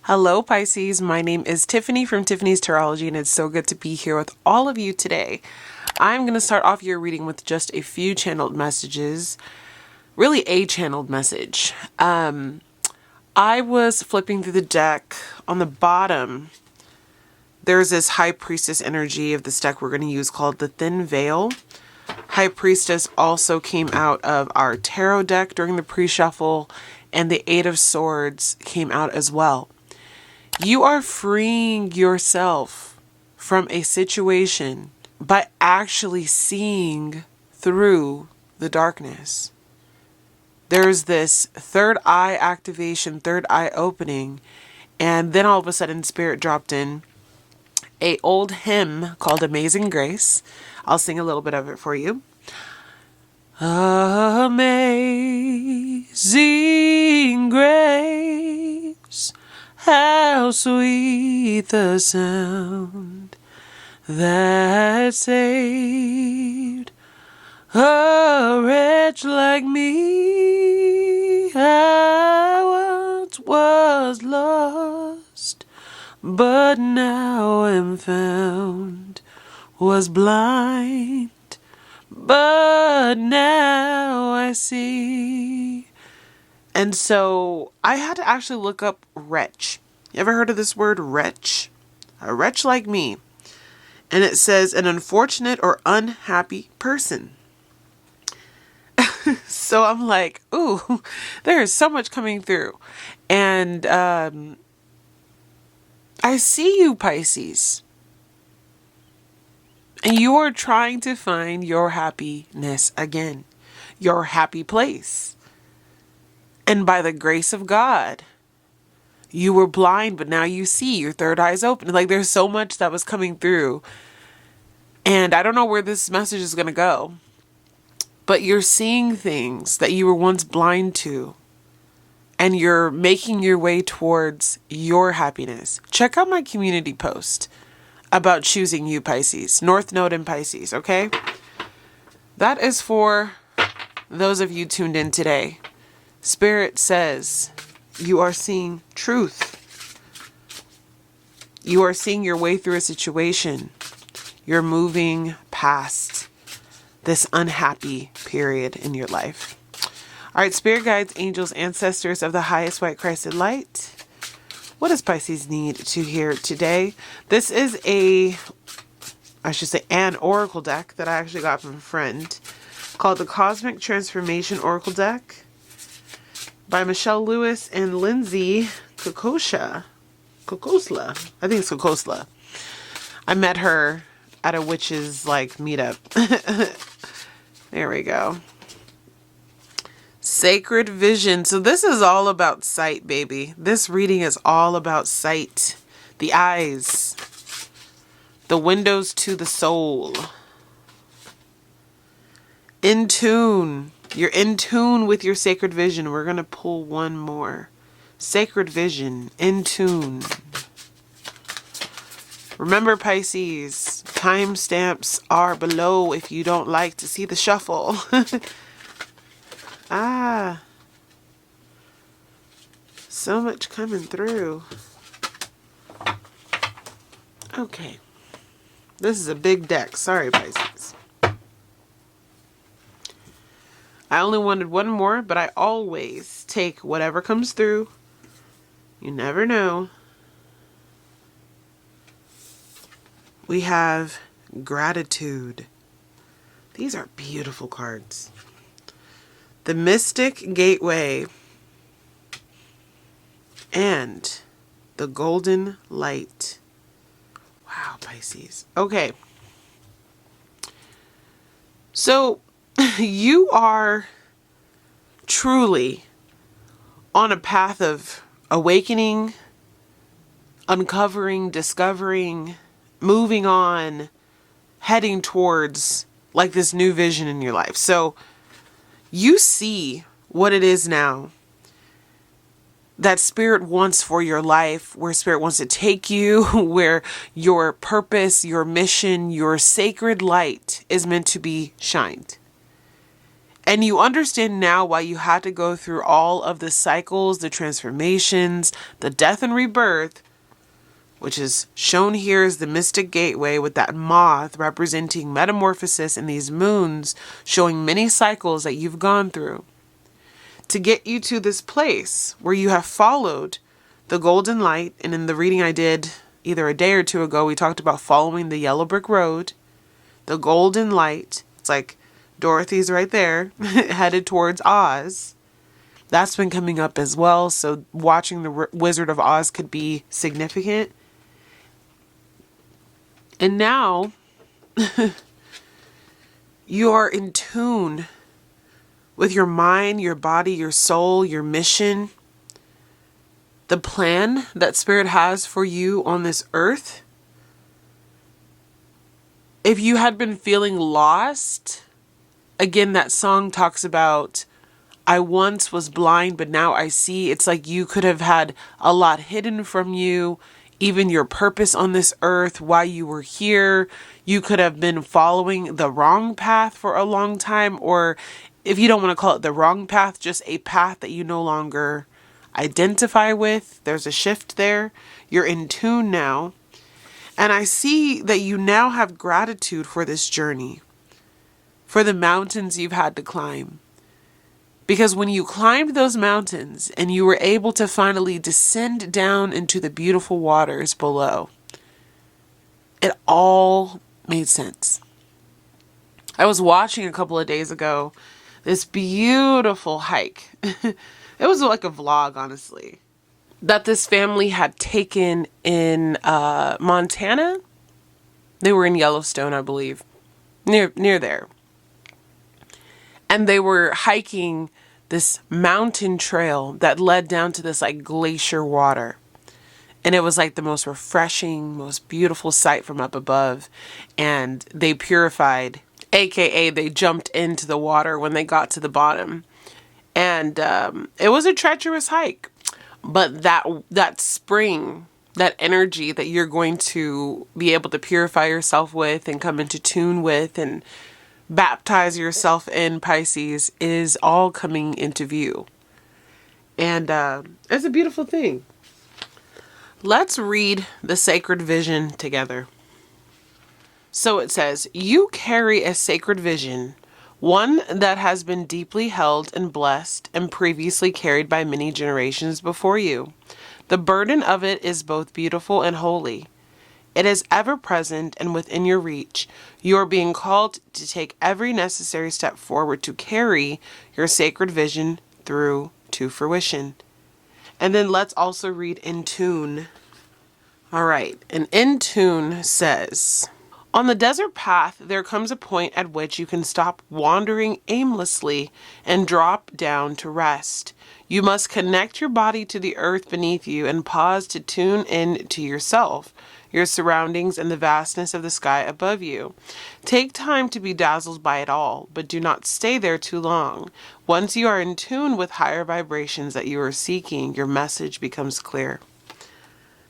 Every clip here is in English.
Hello, Pisces. My name is Tiffany from Tiffany's Tarology, and it's so good to be here with all of you today. I'm going to start off your reading with just a few channeled messages, really a channeled message. I was flipping through the deck. On the bottom, there's this High Priestess energy of this deck we're going to use called the Thin Veil. High Priestess also came out of our tarot deck during the pre-shuffle, and the Eight of Swords came out as well. You are freeing yourself from a situation by actually seeing through the darkness. There's this third eye activation, third eye opening, and then all of a sudden Spirit dropped in a old hymn called Amazing Grace. I'll sing a little bit of it for you. Amazing grace, how sweet the sound that saved a wretch like me. I once was lost, but now am found, was blind, but now I see. And so I had to actually look up wretch. You ever heard of this word wretch? A wretch like me. And it says an unfortunate or unhappy person. So I'm like, ooh, there is so much coming through. And I see you, Pisces. And you are trying to find your happiness again. Your happy place. And by the grace of God, you were blind, but now you see. Your third eye's open. Like, there's so much that was coming through. And I don't know where this message is going to go. But you're seeing things that you were once blind to. And you're making your way towards your happiness. Check out my community post about choosing you, Pisces. North Node in Pisces, okay? That is for those of you tuned in today. Spirit says you are seeing truth. You are seeing your way through a situation. You're moving past this unhappy period in your life. All right, spirit guides, angels, ancestors of the highest white Christed light. What does Pisces need to hear today? This is an oracle deck that I actually got from a friend called the Cosmic Transformation Oracle Deck by Michelle Lewis and Lindsay Kokosla. I think it's Kokosla. I met her at a witch's meetup. There we go. Sacred vision. So this is all about sight, baby. This reading is all about sight. The eyes. The windows to the soul. In tune. You're in tune with your sacred vision. We're going to pull one more. Sacred vision. In tune. Remember, Pisces, timestamps are below if you don't like to see the shuffle. So much coming through. Okay. This is a big deck. Sorry, Pisces. I only wanted one more, but I always take whatever comes through. You never know. We have gratitude. These are beautiful cards. The Mystic Gateway and the Golden Light. Wow, Pisces. Okay. So you are truly on a path of awakening, uncovering, discovering, moving on, heading towards this new vision in your life. So you see what it is now that Spirit wants for your life, where Spirit wants to take you, where your purpose, your mission, your sacred light is meant to be shined. And you understand now why you had to go through all of the cycles, the transformations, the death and rebirth, which is shown here as the mystic gateway with that moth representing metamorphosis and these moons showing many cycles that you've gone through to get you to this place where you have followed the golden light. And in the reading I did either a day or two ago, we talked about following the yellow brick road, the golden light. It's like Dorothy's right there headed towards Oz. That's been coming up as well. So watching the Wizard of Oz could be significant. And now you are in tune with your mind, your body, your soul, your mission, the plan that Spirit has for you on this earth. If you had been feeling lost, again, that song talks about, I once was blind, but now I see. It's like you could have had a lot hidden from you. Even your purpose on this earth, why you were here. You could have been following the wrong path for a long time, or if you don't want to call it the wrong path, just a path that you no longer identify with. There's a shift there. You're in tune now. And I see that you now have gratitude for this journey, for the mountains you've had to climb. Because when you climbed those mountains and you were able to finally descend down into the beautiful waters below, it all made sense. I was watching a couple of days ago this beautiful hike. It was like a vlog, honestly, that this family had taken in Montana. They were in Yellowstone, I believe, near there. And they were hiking this mountain trail that led down to this like glacier water. And it was like the most refreshing, most beautiful sight from up above. And they purified, AKA they jumped into the water when they got to the bottom. And it was a treacherous hike. But that spring, that energy that you're going to be able to purify yourself with and come into tune with and baptize yourself in, Pisces, is all coming into view. And it's a beautiful thing. Let's read the sacred vision together. So it says, you carry a sacred vision, one that has been deeply held and blessed and previously carried by many generations before you. The burden of it is both beautiful and holy. It is ever present and within your reach. You are being called to take every necessary step forward to carry your sacred vision through to fruition. And then let's also read In Tune. All right. And In Tune says, on the desert path, there comes a point at which you can stop wandering aimlessly and drop down to rest. You must connect your body to the earth beneath you and pause to tune in to yourself, your surroundings, and the vastness of the sky above you. Take time to be dazzled by it all, but do not stay there too long. Once you are in tune with higher vibrations that you are seeking, your message becomes clear.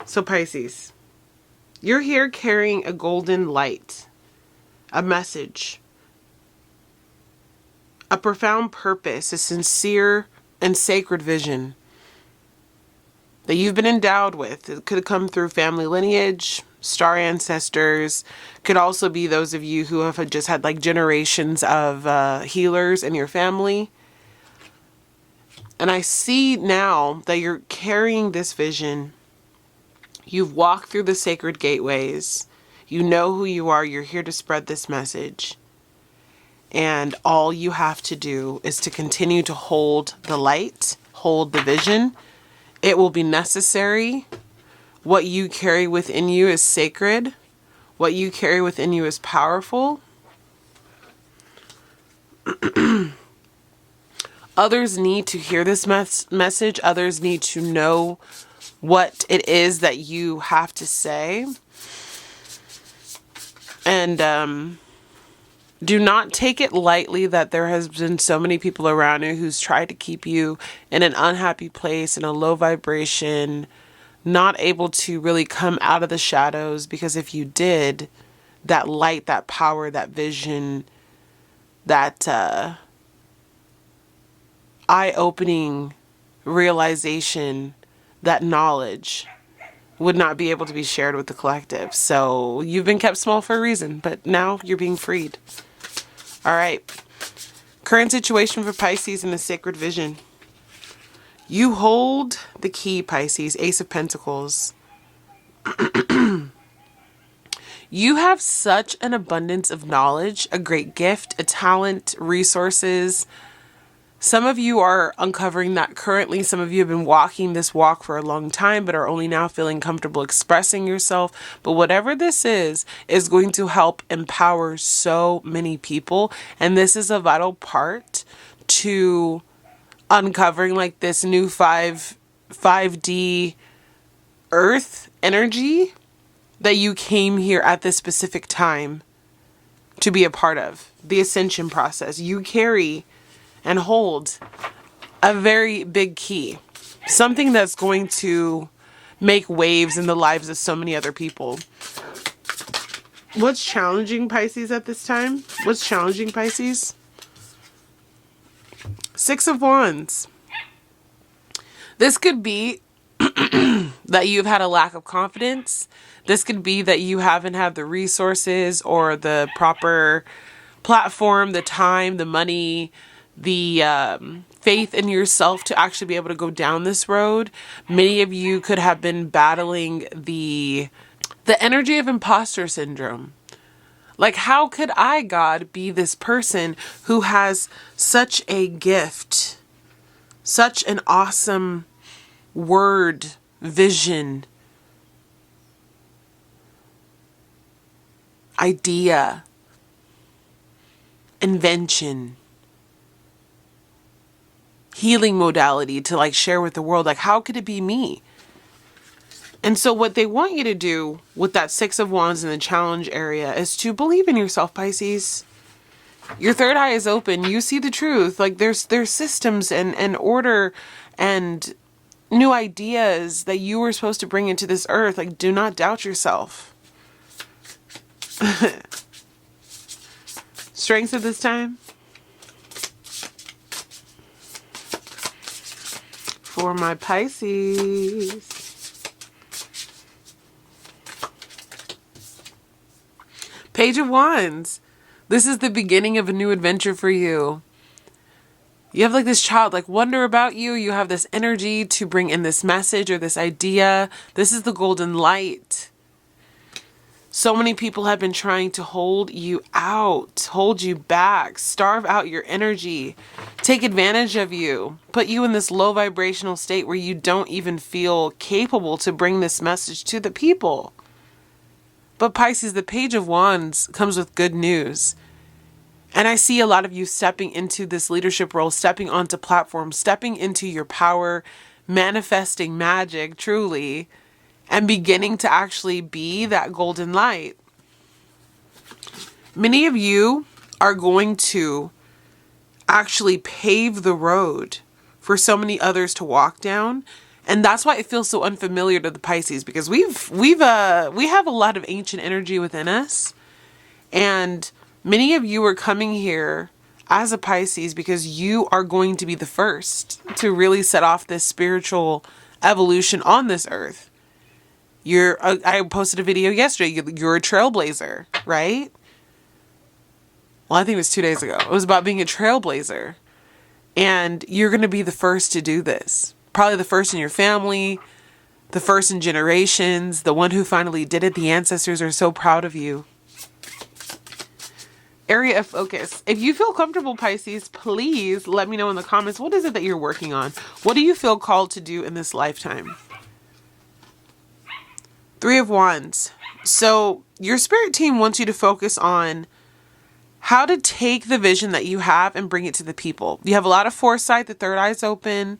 So Pisces, you're here carrying a golden light, a message, a profound purpose, a sincere and sacred vision that you've been endowed with. It could come through family lineage, star ancestors. Could also be those of you who have just had like generations of healers in your family. And I see now that you're carrying this vision. You've walked through the sacred gateways. You know who you are. You're here to spread this message. And all you have to do is to continue to hold the light, hold the vision. It will be necessary. What you carry within you is sacred. What you carry within you is powerful. Others need to hear this message. Others need to know what it is that you have to say. And do not take it lightly that there has been so many people around you who's tried to keep you in an unhappy place, in a low vibration, not able to really come out of the shadows. Because if you did, that light, that power, that vision, that eye-opening realization that knowledge would not be able to be shared with the collective. So you've been kept small for a reason, but now you're being freed. All right. Current situation for Pisces in the sacred vision. You hold the key, Pisces, Ace of Pentacles. You have such an abundance of knowledge, a great gift, a talent, resources. Some of you are uncovering that currently. Some of you have been walking this walk for a long time, but are only now feeling comfortable expressing yourself. But whatever this is going to help empower so many people. And this is a vital part to uncovering like this new 5D earth energy that you came here at this specific time to be a part of. The ascension process. You carry and hold a very big key. Something that's going to make waves in the lives of so many other people. What's challenging Pisces at this time? What's challenging Pisces? Six of Wands. This could be that you've had a lack of confidence. This could be that you haven't had the resources or the proper platform, the time, the money, the faith in yourself to actually be able to go down this road. Many of you could have been battling the energy of imposter syndrome. Like, how could I, God, be this person who has such a gift, such an awesome word, vision, idea, invention, healing modality to like share with the world? Like, how could it be me? And so what they want you to do with that Six of Wands in the challenge area is to believe in yourself, Pisces. Your third eye is open. You see the truth. Like there's systems and order and new ideas that you were supposed to bring into this earth. Like, do not doubt yourself. Strengths at this time. For my Pisces. Page of Wands. This is the beginning of a new adventure for you. You have like this childlike wonder about you. You have this energy to bring in this message or this idea. This is the golden light. So many people have been trying to hold you out, hold you back, starve out your energy, take advantage of you, put you in this low vibrational state where you don't even feel capable to bring this message to the people. But Pisces, the Page of Wands comes with good news. And I see a lot of you stepping into this leadership role, stepping onto platforms, stepping into your power, manifesting magic, truly, and beginning to actually be that golden light. Many of you are going to actually pave the road for so many others to walk down. And that's why it feels so unfamiliar to the Pisces, because we have a lot of ancient energy within us. And many of you are coming here as a Pisces because you are going to be the first to really set off this spiritual evolution on this earth. I posted a video yesterday. You're a trailblazer, right? Well, I think it was 2 days ago. It was about being a trailblazer. And you're going to be the first to do this. Probably the first in your family, the first in generations, the one who finally did it. The ancestors are so proud of you. Area of focus. If you feel comfortable, Pisces, please let me know in the comments. What is it that you're working on? What do you feel called to do in this lifetime? Three of Wands. So your spirit team wants you to focus on how to take the vision that you have and bring it to the people. You have a lot of foresight. The third eye is open.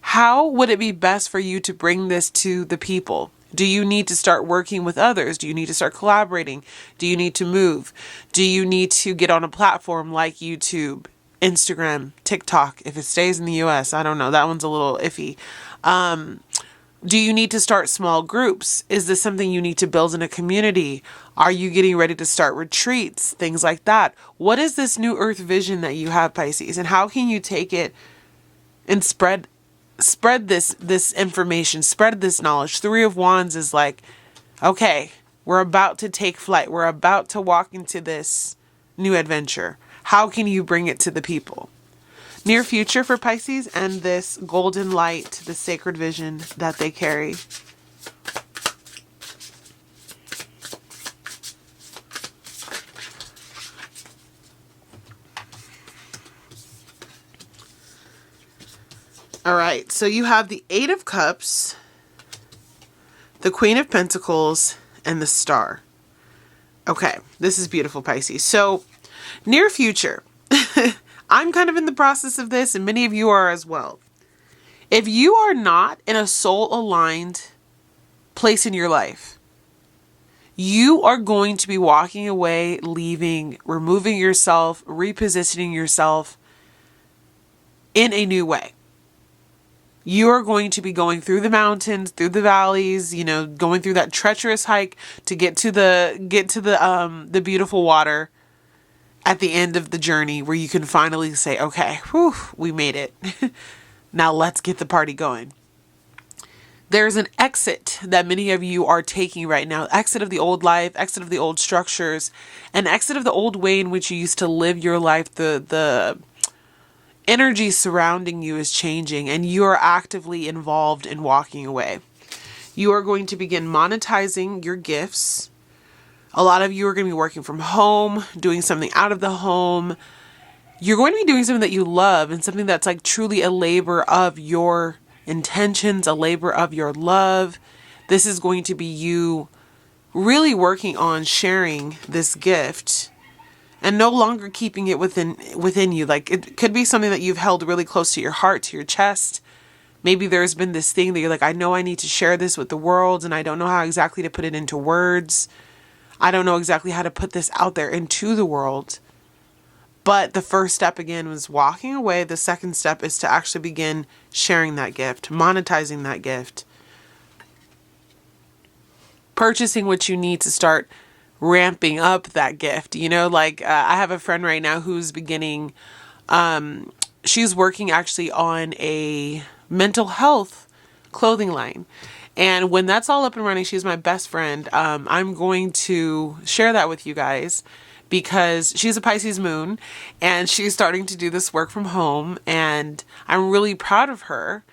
How would it be best for you to bring this to the people? Do you need to start working with others? Do you need to start collaborating? Do you need to move? Do you need to get on a platform like YouTube, Instagram, TikTok? If it stays in the US, I don't know. That one's a little iffy. Do you need to start small groups? Is this something you need to build in a community? Are you getting ready to start retreats? Things like that. What is this new earth vision that you have, Pisces? And how can you take it and spread this information, spread this knowledge. Three of Wands is like, okay, we're about to take flight. We're about to walk into this new adventure. How can you bring it to the people? Near future for Pisces and this golden light, the sacred vision that they carry. All right, so you have the Eight of Cups, the Queen of Pentacles, and the Star. Okay, this is beautiful, Pisces. So, near future. I'm kind of in the process of this, and many of you are as well. If you are not in a soul-aligned place in your life, you are going to be walking away, leaving, removing yourself, repositioning yourself in a new way. You are going to be going through the mountains, through the valleys, you know, going through that treacherous hike to get to the beautiful water at the end of the journey, where you can finally say, okay, whew, we made it. Now let's get the party going. There's an exit that many of you are taking right now. Exit of the old life, exit of the old structures, an exit of the old way in which you used to live your life. The energy surrounding you is changing, and you are actively involved in walking away. You are going to begin monetizing your gifts. A lot of you are going to be working from home, doing something out of the home. You're going to be doing something that you love, and something that's like truly a labor of your intentions, a labor of your love. This is going to be you really working on sharing this gift and no longer keeping it within you. Like, it could be something that you've held really close to your heart, to your chest. Maybe there's been this thing that you're like, I know I need to share this with the world, and I don't know how exactly to put it into words. I don't know exactly how to put this out there into the world. But the first step, again, was walking away. The second step is to actually begin sharing that gift, monetizing that gift, purchasing what you need to start ramping up that gift. You know, like I have a friend right now who's beginning, she's working actually on a mental health clothing line. And when that's all up and running, she's my best friend. I'm going to share that with you guys, because she's a Pisces moon and she's starting to do this work from home, and I'm really proud of her.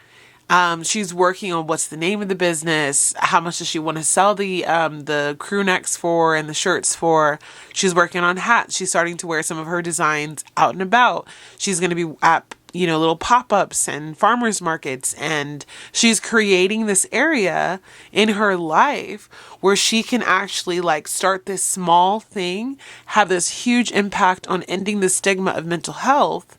She's working on what's the name of the business, how much does she want to sell the crew necks for and the shirts for. She's working on hats. She's starting to wear some of her designs out and about. She's going to be at, you know, little pop-ups and farmers markets, and she's creating this area in her life where she can actually like start this small thing, have this huge impact on ending the stigma of mental health,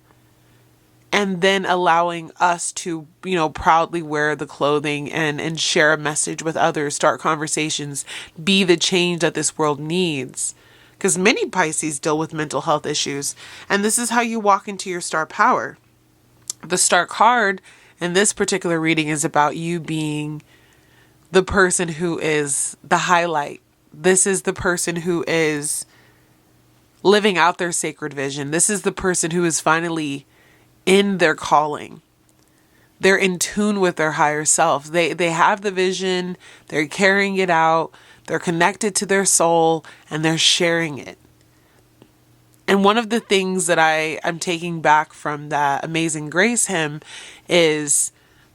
and then allowing us to, you know, proudly wear the clothing and share a message with others, start conversations, be the change that this world needs. Because many Pisces deal with mental health issues, and this is how you walk into your star power. The star card in this particular reading is about you being the person who is the highlight. This is the person who is living out their sacred vision. This is the person who is finally in their calling. They're in tune with their higher self. They have the vision, they're carrying it out, they're connected to their soul, and they're sharing it. And one of the things that I'm taking back from that Amazing Grace hymn is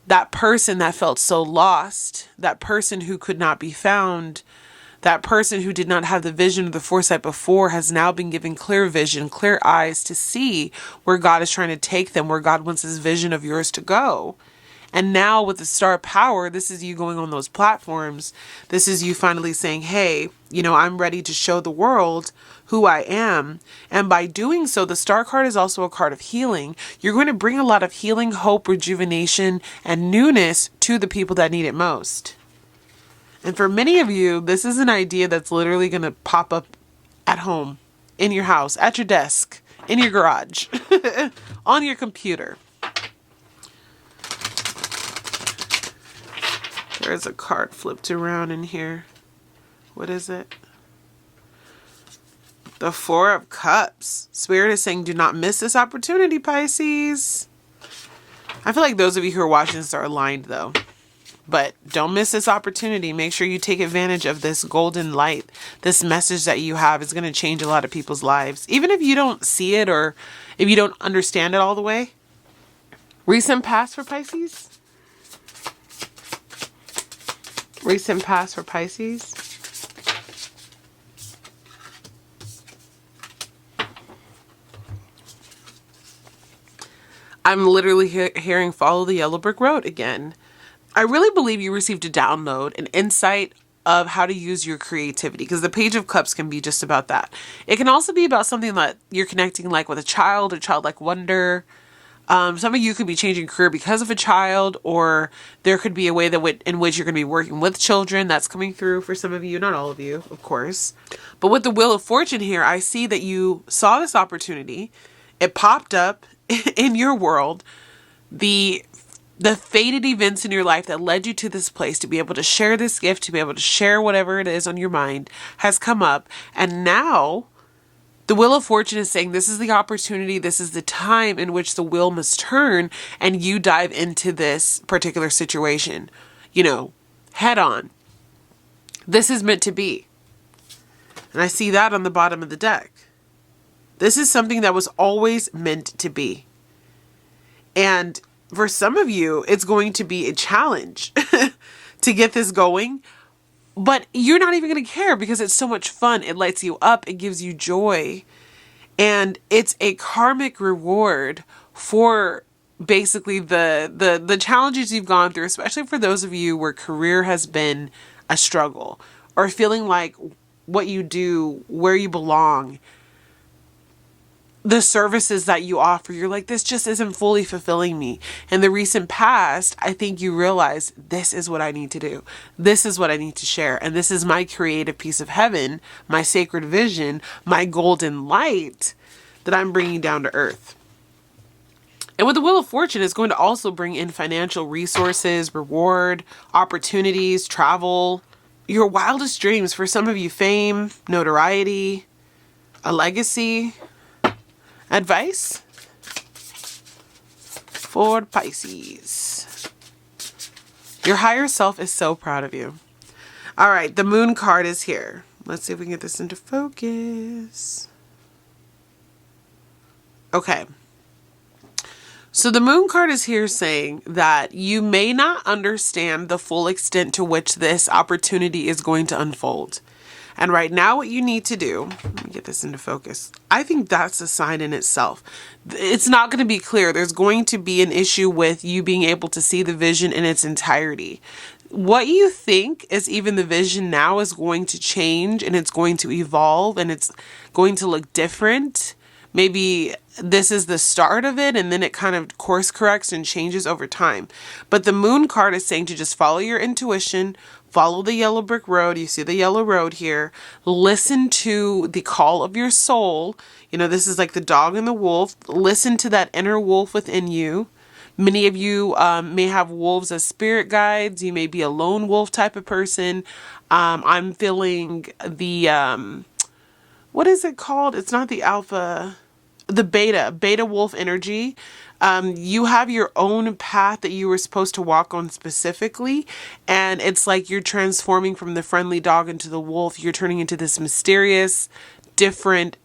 that person that felt so lost, that person who could not be found, that person who did not have the vision or the foresight before has now been given clear vision, clear eyes to see where God is trying to take them, where God wants His vision of yours to go. And now with the star power, this is you going on those platforms. This is you finally saying, hey, you know, I'm ready to show the world who I am. And by doing so, the star card is also a card of healing. You're going to bring a lot of healing, hope, rejuvenation, and newness to the people that need it most. And for many of you, this is an idea that's literally going to pop up at home, in your house, at your desk, in your garage, on your computer. There's a card flipped around in here. What is it? The Four of Cups. Spirit is saying, do not miss this opportunity, Pisces. I feel like those of you who are watching this are aligned though. But don't miss this opportunity. Make sure you take advantage of this golden light. This message that you have is going to change a lot of people's lives. Even if you don't see it or if you don't understand it all the way. Recent past for Pisces? Recent past for Pisces? I'm literally hearing follow the yellow brick road again. I really believe you received a download, an insight of how to use your creativity, because the Page of Cups can be just about that. It can also be about something that you're connecting like with a child or childlike wonder. Some of you could be changing career because of a child, or there could be a way that in which you're going to be working with children. That's coming through for some of you, not all of you, of course. But with the Wheel of Fortune here, I see that you saw this opportunity. It popped up in your world. The fated events in your life that led you to this place to be able to share this gift, to be able to share whatever it is on your mind has come up. And now the Wheel of Fortune is saying this is the opportunity, this is the time in which the wheel must turn and you dive into this particular situation, head on. This is meant to be. And I see that on the bottom of the deck. This is something that was always meant to be. And for some of you, it's going to be a challenge to get this going, but you're not even going to care because it's so much fun. It lights you up. It gives you joy. And it's a karmic reward for basically the challenges you've gone through, especially for those of you where career has been a struggle or feeling like what you do, where you belong, the services that you offer, you're like, this just isn't fully fulfilling me. In the recent past, I think you realize this is what I need to do. This is what I need to share. And this is my creative piece of heaven, my sacred vision, my golden light that I'm bringing down to earth. And with the Wheel of Fortune, it's going to also bring in financial resources, reward, opportunities, travel, your wildest dreams. For some of you, fame, notoriety, a legacy. Advice for Pisces. Your higher self is so proud of you. All right, the Moon card is here. Let's see if we can get this into focus. Okay. So the Moon card is here saying that you may not understand the full extent to which this opportunity is going to unfold. And right now what you need to do, let me get this into focus. I think that's a sign in itself. It's not going to be clear. There's going to be an issue with you being able to see the vision in its entirety. What you think is even the vision now is going to change and it's going to evolve and it's going to look different. Maybe this is the start of it and then it kind of course corrects and changes over time. But the Moon card is saying to just follow your intuition, follow the yellow brick road. You see the yellow road here. Listen to the call of your soul. This is like the dog and the wolf. Listen to that inner wolf within you. Many of you may have wolves as spirit guides. You may be a lone wolf type of person. I'm feeling the, what is it called? It's not the alpha, the beta wolf energy. You have your own path that you were supposed to walk on specifically. And it's like you're transforming from the friendly dog into the wolf. You're turning into this mysterious, different,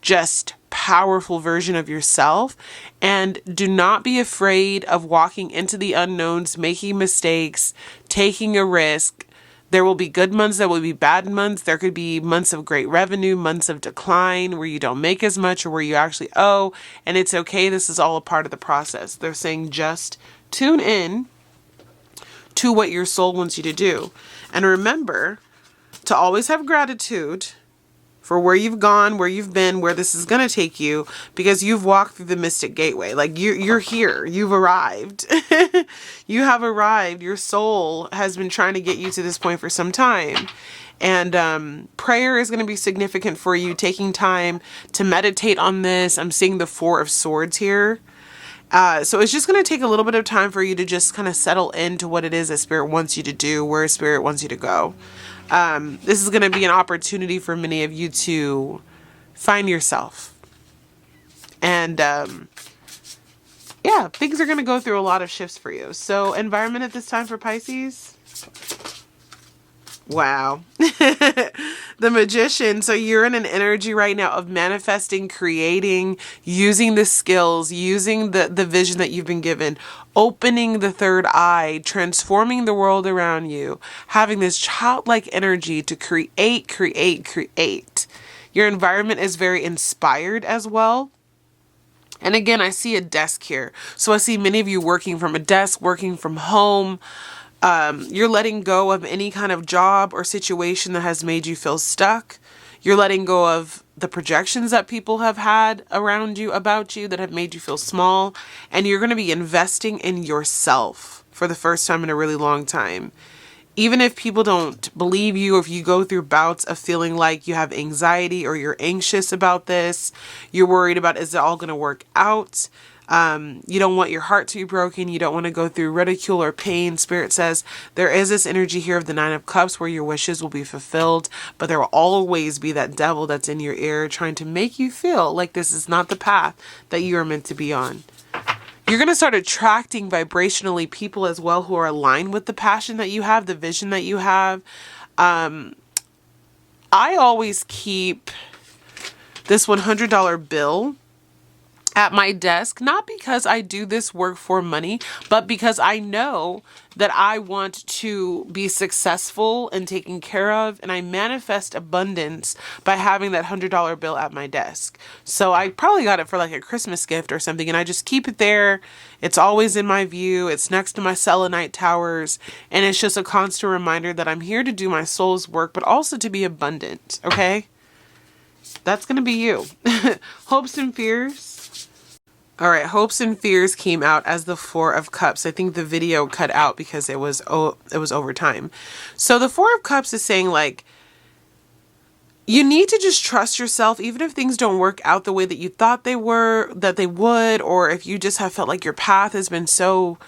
just powerful version of yourself. And do not be afraid of walking into the unknowns, making mistakes, taking a risk. There will be good months, there will be bad months. There could be months of great revenue, months of decline where you don't make as much or where you actually owe. And it's okay. This is all a part of the process. They're saying just tune in to what your soul wants you to do. And remember to always have gratitude for where you've gone, where you've been, where this is going to take you, because you've walked through the mystic gateway. Like you're here, you've arrived. You have arrived. Your soul has been trying to get you to this point for some time. And prayer is going to be significant for you, taking time to meditate on this. I'm seeing the Four of Swords here. So it's just going to take a little bit of time for you to just kind of settle into what it is that Spirit wants you to do, where Spirit wants you to go. This is going to be an opportunity for many of you to find yourself and yeah, things are going to go through a lot of shifts for you. So environment at this time for Pisces. Wow. The Magician. So you're in an energy right now of manifesting, creating, using the skills, using the vision that you've been given, opening the third eye, transforming the world around you, having this childlike energy to create, create, create. Your environment is very inspired as well. And again, I see a desk here. So I see many of you working from a desk, working from home. You're letting go of any kind of job or situation that has made you feel stuck. You're letting go of the projections that people have had around you, about you, that have made you feel small. And you're going to be investing in yourself for the first time in a really long time. Even if people don't believe you, or if you go through bouts of feeling like you have anxiety or you're anxious about this, you're worried about, is it all going to work out? You don't want your heart to be broken. You don't want to go through ridicule or pain. Spirit says there is this energy here of the Nine of Cups where your wishes will be fulfilled, but there will always be that devil that's in your ear trying to make you feel like this is not the path that you are meant to be on. You're going to start attracting vibrationally people as well who are aligned with the passion that you have, the vision that you have. I always keep this $100 bill at my desk, not because I do this work for money, but because I know that I want to be successful and taken care of, and I manifest abundance by having that $100 bill at my desk. So I probably got it for like a Christmas gift or something, and I just keep it there. It's always in my view. It's next to my selenite towers, and it's just a constant reminder that I'm here to do my soul's work, but also to be abundant, okay? That's going to be you. Hopes and fears. All right, hopes and fears came out as the Four of Cups. I think the video cut out because it was over time. So the Four of Cups is saying, like, you need to just trust yourself, even if things don't work out the way that you thought they would, or if you just have felt like your path has been so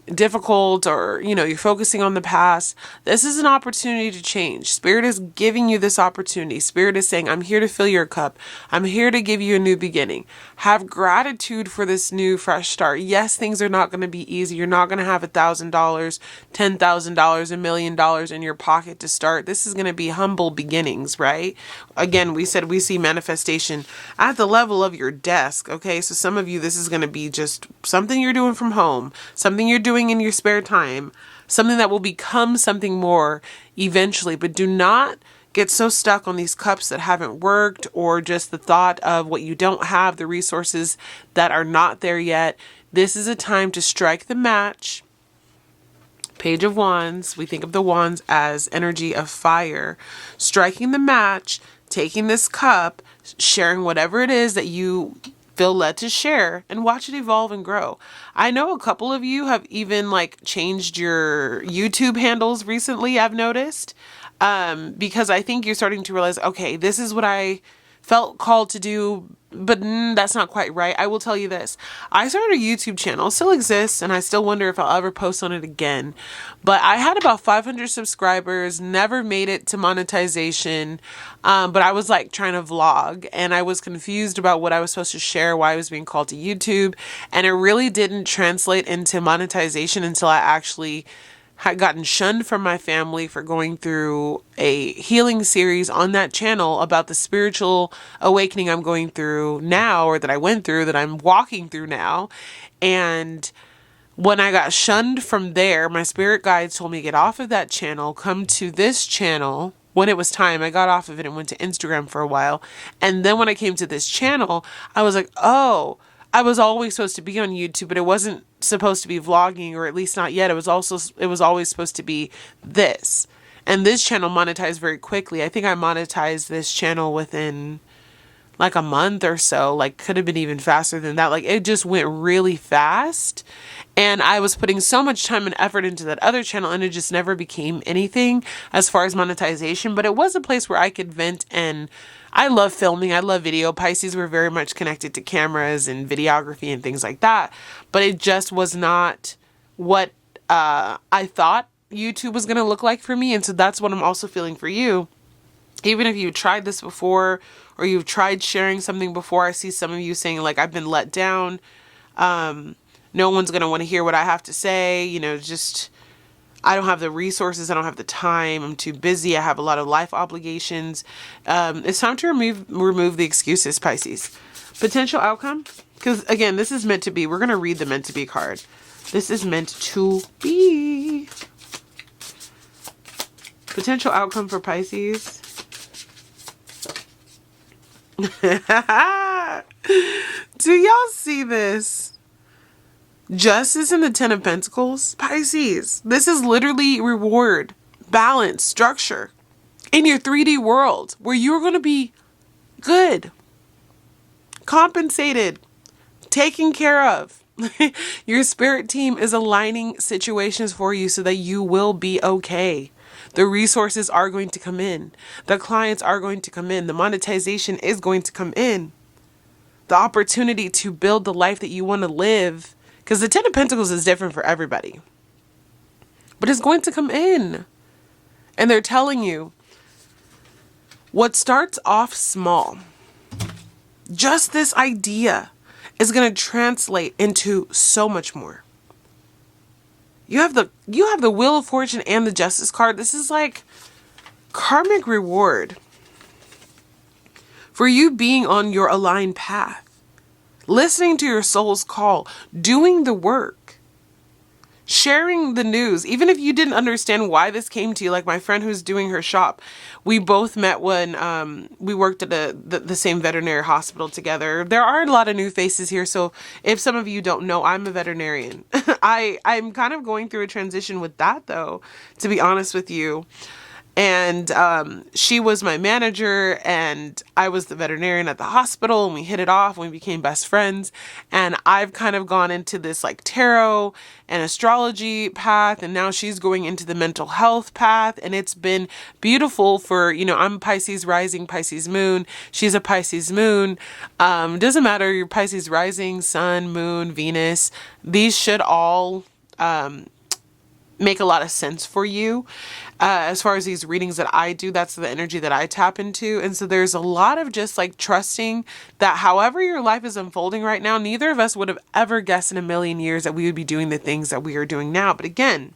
difficult, or you're focusing on the past. This is an opportunity to change. Spirit is giving you this opportunity. Spirit is saying, I'm here to fill your cup. I'm here to give you a new beginning. Have gratitude for this new fresh start. Yes, things are not going to be easy. You're not going to have $1,000, $10,000, $1 million in your pocket to start. This is going to be humble beginnings, right? Again, we said we see manifestation at the level of your desk. Okay, so some of you, this is going to be just something you're doing from home, something you're doing in your spare time, something that will become something more eventually. But do not get so stuck on these cups that haven't worked, or just the thought of what you don't have, the resources that are not there yet. This is a time to strike the match. Page of Wands, we think of the wands as energy of fire. Striking the match, taking this cup, sharing whatever it is that you feel led to share, and watch it evolve and grow. I know a couple of you have even changed your YouTube handles recently, I've noticed, because I think you're starting to realize, okay, this is what I felt called to do, but that's not quite right. I will tell you this. I started a YouTube channel. It still exists, and I still wonder if I'll ever post on it again. But I had about 500 subscribers, never made it to monetization. But I was trying to vlog, and I was confused about what I was supposed to share, why I was being called to YouTube. And it really didn't translate into monetization until I actually had gotten shunned from my family for going through a healing series on that channel about the spiritual awakening I'm going through now, or that I went through, that I'm walking through now. And when I got shunned from there, my spirit guides told me to get off of that channel, come to this channel. When it was time, I got off of it and went to Instagram for a while. And then when I came to this channel, I was like, oh, I was always supposed to be on YouTube, but it wasn't supposed to be vlogging, or at least not yet. It was always supposed to be this. And this channel monetized very quickly. I think I monetized this channel within a month or so. Could have been even faster than that. It just went really fast. And I was putting so much time and effort into that other channel, and it just never became anything as far as monetization. But it was a place where I could vent, and I love filming. I love video. Pisces were very much connected to cameras and videography and things like that. But it just was not what I thought YouTube was going to look like for me. And so that's what I'm also feeling for you. Even if you tried this before, or you've tried sharing something before, I see some of you saying I've been let down. No one's going to want to hear what I have to say. Just, I don't have the resources. I don't have the time. I'm too busy. I have a lot of life obligations. It's time to remove the excuses, Pisces. Potential outcome. Because again, this is meant to be. We're going to read the meant to be card. This is meant to be. Potential outcome for Pisces. Do y'all see this? Justice in the Ten of Pentacles. Pisces. This is literally reward, balance, structure in your 3D world where you're going to be good, compensated, taken care of. Your spirit team is aligning situations for you so that you will be okay. The resources are going to come in. The clients are going to come in. The monetization is going to come in. The opportunity to build the life that you want to live. Because the Ten of Pentacles is different for everybody. But it's going to come in. And they're telling you, what starts off small, just this idea, is going to translate into so much more. You have the Wheel of Fortune and the Justice card. This is like karmic reward for you being on your aligned path, listening to your soul's call, doing the work, sharing the news. Even if you didn't understand why this came to you, like my friend who's doing her shop, we both met when we worked at the same veterinary hospital together. There are a lot of new faces here, so if some of you don't know, I'm a veterinarian. I'm kind of going through a transition with that, though, to be honest with you. And she was my manager and I was the veterinarian at the hospital, and we hit it off and we became best friends. And I've kind of gone into this like tarot and astrology path, and now she's going into the mental health path, and it's been beautiful for, I'm Pisces rising, Pisces moon. She's a Pisces moon. Doesn't matter, your Pisces rising, sun, moon, Venus. These should all make a lot of sense for you. As far as these readings that I do, that's the energy that I tap into. And so there's a lot of just like trusting that however your life is unfolding right now, neither of us would have ever guessed in a million years that we would be doing the things that we are doing now. But again,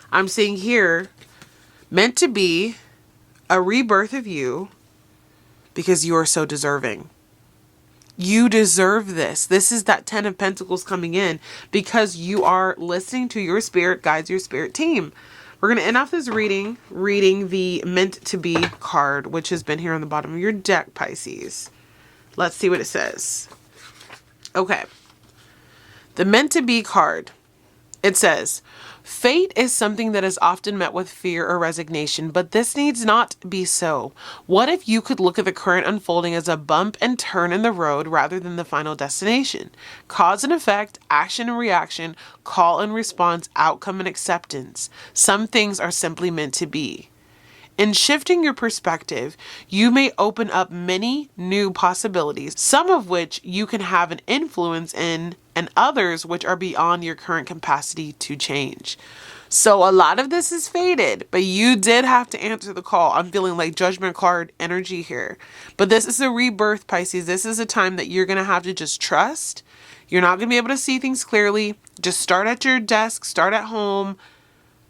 I'm seeing here, meant to be a rebirth of you because you are so deserving. You deserve this. This is that Ten of Pentacles coming in because you are listening to your spirit guides, your spirit team. We're going to end off this reading the meant to be card, which has been here on the bottom of your deck, Pisces. Let's see what it says. Okay. The meant to be card. It says, fate is something that is often met with fear or resignation, but this needs not be so. What if you could look at the current unfolding as a bump and turn in the road rather than the final destination? Cause and effect, action and reaction, call and response, outcome and acceptance. Some things are simply meant to be. In shifting your perspective, you may open up many new possibilities, some of which you can have an influence in, and others which are beyond your current capacity to change. So a lot of this is fated, but you did have to answer the call. I'm feeling like Judgment card energy here. But this is a rebirth, Pisces. This is a time that you're going to have to just trust. You're not going to be able to see things clearly. Just start at your desk, start at home.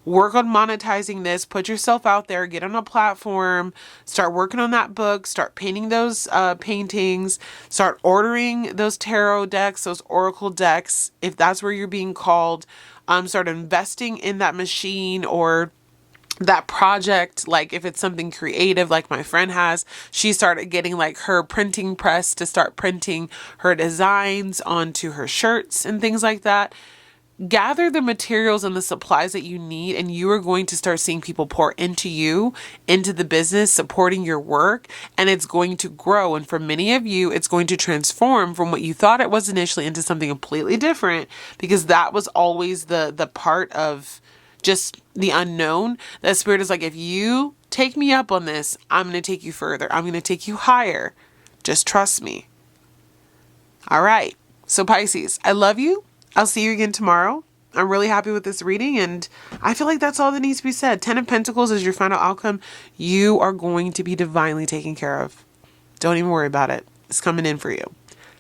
Work on monetizing this, put yourself out there, get on a platform, start working on that book, start painting those paintings, start ordering those tarot decks, those oracle decks, if that's where you're being called. Start investing in that machine or that project. Like if it's something creative, like my friend has, she started getting like her printing press to start printing her designs onto her shirts and things like that. Gather the materials and the supplies that you need, and you are going to start seeing people pour into you, into the business, supporting your work, and it's going to grow. And for many of you, it's going to transform from what you thought it was initially into something completely different, because that was always the part of just the unknown. That spirit is like, if you take me up on this, I'm going to take you further. I'm going to take you higher. Just trust me. All right. So Pisces, I love you. I'll see you again tomorrow. I'm really happy with this reading, and I feel like that's all that needs to be said. Ten of Pentacles is your final outcome. You are going to be divinely taken care of. Don't even worry about it. It's coming in for you.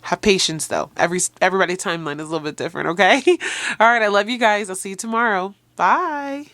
Have patience though. Everybody's timeline is a little bit different, okay? All right, I love you guys. I'll see you tomorrow. Bye.